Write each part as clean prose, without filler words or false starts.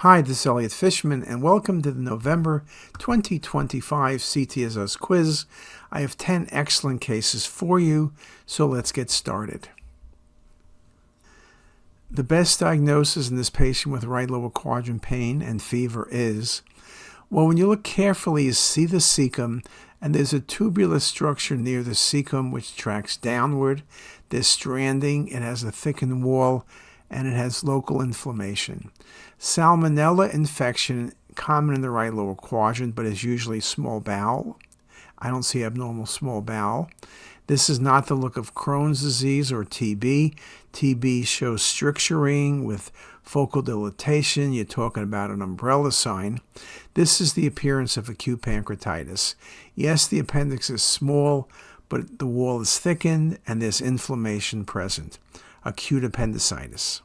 Hi, this is Elliot Fishman, and welcome to the November 2025 CTisus quiz. I have 10 excellent cases for you, so let's get started. The best diagnosis in this patient with right lower quadrant pain and fever is, well, when you look carefully, you see the cecum, and there's a tubular structure near the cecum which tracks downward. There's stranding, it has a thickened wall, and it has local inflammation. Salmonella infection, common in the right lower quadrant, but is usually small bowel. I don't see abnormal small bowel. This is not the look of Crohn's disease or TB. TB shows stricturing with focal dilatation. You're talking about an umbrella sign. This is the appearance of acute pancreatitis. Yes, the appendix is small, but the wall is thickened and there's inflammation present. Acute appendicitis.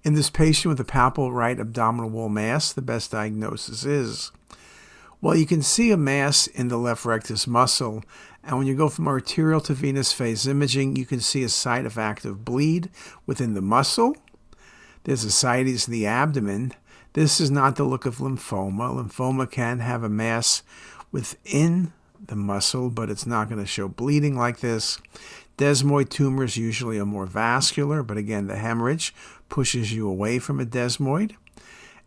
In this patient with a palpable right abdominal wall mass, the best diagnosis is, well, you can see a mass in the left rectus muscle, and when you go from arterial to venous phase imaging, you can see a site of active bleed within the muscle. There's ascites in the abdomen. This is not the look of lymphoma. Lymphoma can have a mass within the muscle, but it's not going to show bleeding like this. Desmoid tumors usually are more vascular, but again, the hemorrhage pushes you away from a desmoid.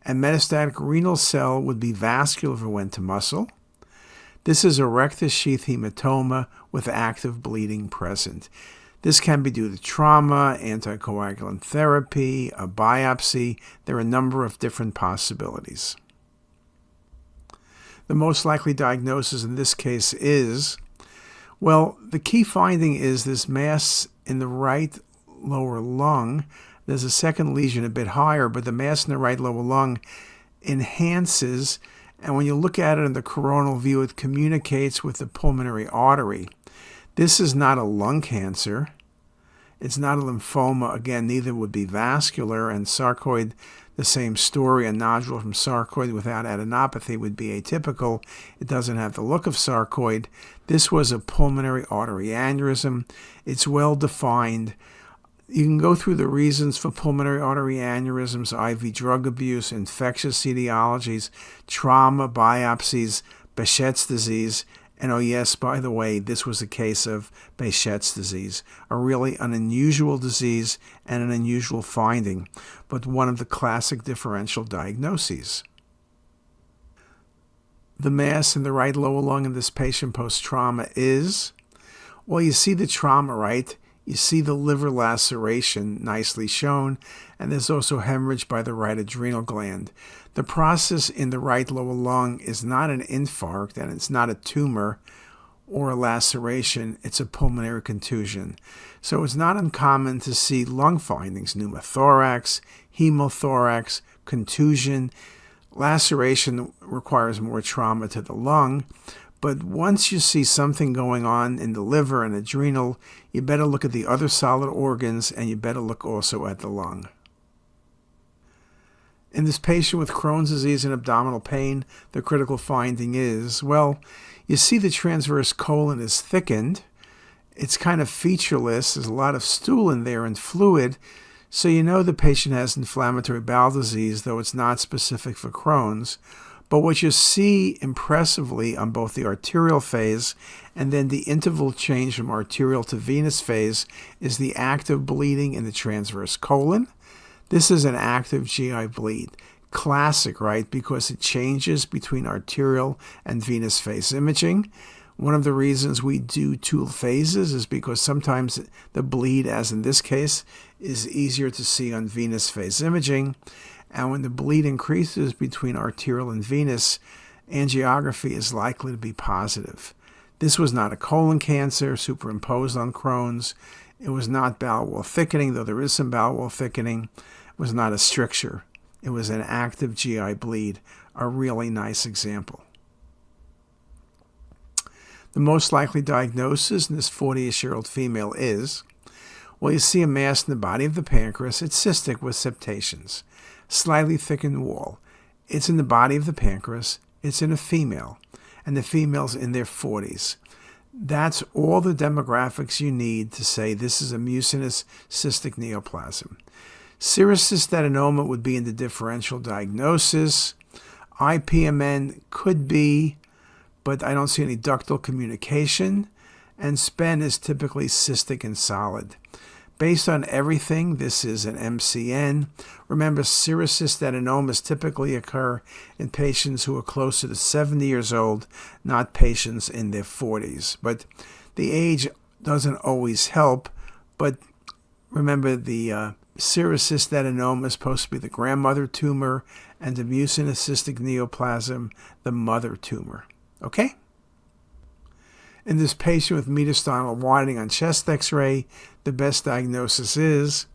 And metastatic renal cell would be vascular if it went to muscle. This is a rectus sheath hematoma with active bleeding present. This can be due to trauma, anticoagulant therapy, a biopsy. There are a number of different possibilities. The most likely diagnosis in this case is, well, the key finding is this mass in the right lower lung. There's a second lesion a bit higher, but the mass in the right lower lung enhances, and when you look at it in the coronal view, it communicates with the pulmonary artery. This is not a lung cancer. It's not a lymphoma. Again, neither would be vascular, and sarcoid, the same story. A nodule from sarcoid without adenopathy would be atypical. It doesn't have the look of sarcoid. This was a pulmonary artery aneurysm. It's well defined. You can go through the reasons for pulmonary artery aneurysms: IV drug abuse, infectious etiologies, trauma, biopsies, Paget's disease, and oh yes, by the way, this was a case of Paget's disease, an unusual disease and an unusual finding, but one of the classic differential diagnoses. The mass in the right lower lung in this patient post-trauma is, well, you see the trauma, right? You see the liver laceration nicely shown, and there's also hemorrhage by the right adrenal gland. The process in the right lower lung is not an infarct, and it's not a tumor or a laceration. It's a pulmonary contusion. So it's not uncommon to see lung findings: pneumothorax, hemothorax, contusion. Laceration requires more trauma to the lung. But once you see something going on in the liver and adrenal, you better look at the other solid organs, and you better look also at the lung. In this patient with Crohn's disease and abdominal pain, the critical finding is, well, you see the transverse colon is thickened. It's kind of featureless. There's a lot of stool in there and fluid. So you know the patient has inflammatory bowel disease, though it's not specific for Crohn's. But what you see impressively on both the arterial phase and then the interval change from arterial to venous phase is the active bleeding in the transverse colon. This is an active GI bleed. Classic, right? Because it changes between arterial and venous phase imaging. One of the reasons we do two phases is because sometimes the bleed, as in this case, is easier to see on venous phase imaging. And when the bleed increases between arterial and venous, angiography is likely to be positive. This was not a colon cancer superimposed on Crohn's. It was not bowel wall thickening, though there is some bowel wall thickening. It was not a stricture. It was an active GI bleed, a really nice example. The most likely diagnosis in this 40-ish-year-old female is, well, you see a mass in the body of the pancreas. It's cystic with septations. Slightly thickened wall. It's in the body of the pancreas. It's in a female, and the female's in their 40s. That's all the demographics you need to say this is a mucinous cystic neoplasm. Serous cystadenoma would be in the differential diagnosis. IPMN could be, but I don't see any ductal communication. And SPEN is typically cystic and solid. Based on everything, this is an MCN. Remember, serous cystadenomas typically occur in patients who are closer to 70 years old, not patients in their 40s. But the age doesn't always help. But remember, the serous cystadenoma is supposed to be the grandmother tumor, and the mucinous cystic neoplasm, the mother tumor. Okay? In this patient with mediastinal widening on chest x-ray, the best diagnosis is,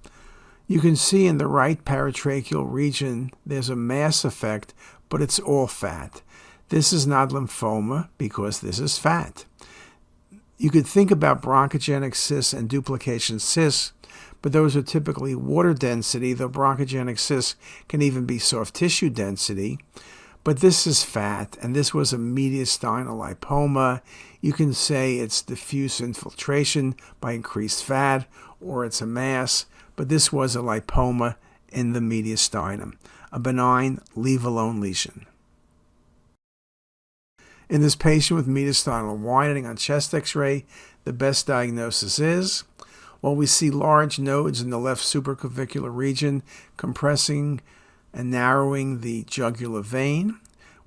you can see in the right paratracheal region there's a mass effect, but it's all fat. This is not lymphoma because this is fat. You could think about bronchogenic cysts and duplication cysts, but those are typically water density, though bronchogenic cysts can even be soft tissue density. But this is fat, and this was a mediastinal lipoma. You can say it's diffuse infiltration by increased fat, or it's a mass, but this was a lipoma in the mediastinum, a benign leave-alone lesion. In this patient with mediastinal widening on chest x-ray, the best diagnosis is, well, we see large nodes in the left supraclavicular region compressing and narrowing the jugular vein.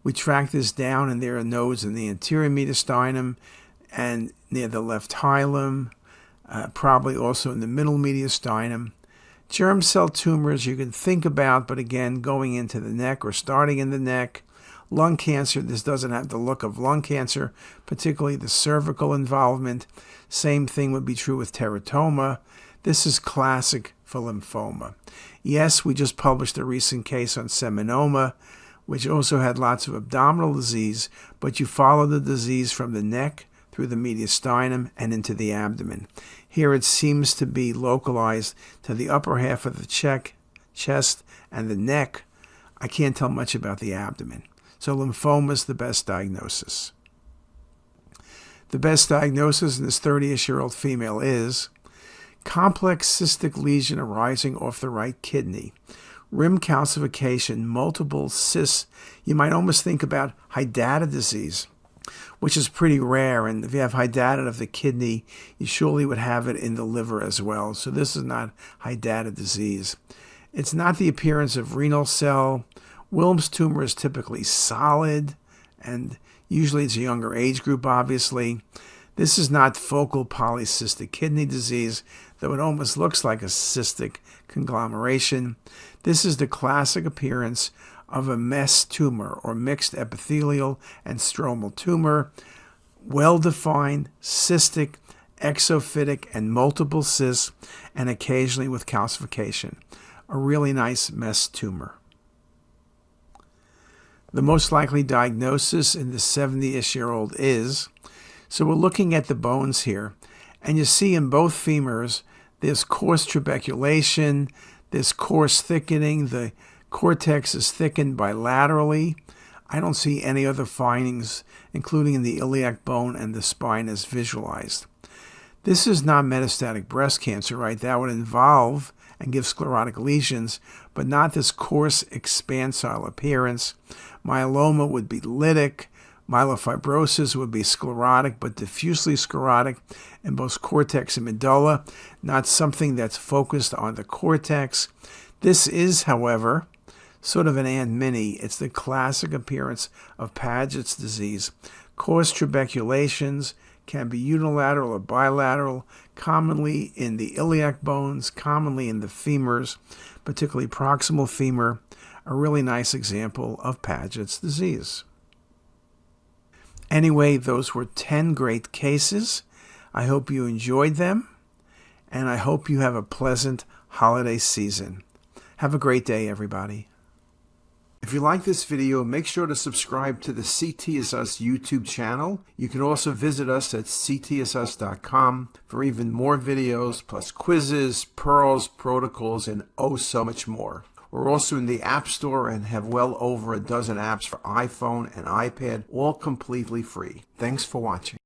We track this down, and there are nodes in the anterior mediastinum and near the left hilum, probably also in the middle mediastinum. Germ cell tumors you can think about, but again, going into the neck or starting in the neck. Lung cancer, this doesn't have the look of lung cancer, particularly the cervical involvement. Same thing would be true with teratoma. This is classic for lymphoma. Yes, we just published a recent case on seminoma, which also had lots of abdominal disease, but you follow the disease from the neck through the mediastinum and into the abdomen. Here it seems to be localized to the upper half of the chest and the neck. I can't tell much about the abdomen. So lymphoma is the best diagnosis. The best diagnosis in this 30-ish-year-old female is complex cystic lesion arising off the right kidney, rim calcification, multiple cysts. You might almost think about hydata disease, which is pretty rare. And if you have hydata of the kidney, you surely would have it in the liver as well. So this is not hydata disease. It's not the appearance of renal cell. Wilms tumor is typically solid, and usually it's a younger age group, obviously. This is not focal polycystic kidney disease, though it almost looks like a cystic conglomeration. This is the classic appearance of a MEST tumor, or mixed epithelial and stromal tumor, well-defined, cystic, exophytic, and multiple cysts, and occasionally with calcification. A really nice MEST tumor. The most likely diagnosis in the 70-ish-year-old is, so we're looking at the bones here, and you see in both femurs there's coarse trabeculation, there's coarse thickening, the cortex is thickened bilaterally. I don't see any other findings, including in the iliac bone and the spine as visualized. This is not metastatic breast cancer, right? That would involve and give sclerotic lesions, but not this coarse expansile appearance. Myeloma would be lytic. Myelofibrosis would be sclerotic, but diffusely sclerotic in both cortex and medulla, not something that's focused on the cortex. This is, however, sort of an and mini. It's the classic appearance of Paget's disease. Coarse trabeculations can be unilateral or bilateral, commonly in the iliac bones, commonly in the femurs, particularly proximal femur, a really nice example of Paget's disease. Anyway, those were 10 great cases. I hope you enjoyed them, and I hope you have a pleasant holiday season. Have a great day, everybody. If you like this video, make sure to subscribe to the CTisus YouTube channel. You can also visit us at ctisus.com for even more videos, plus quizzes, pearls, protocols, and oh so much more. We're also in the App Store and have well over a dozen apps for iPhone and iPad, all completely free. Thanks for watching.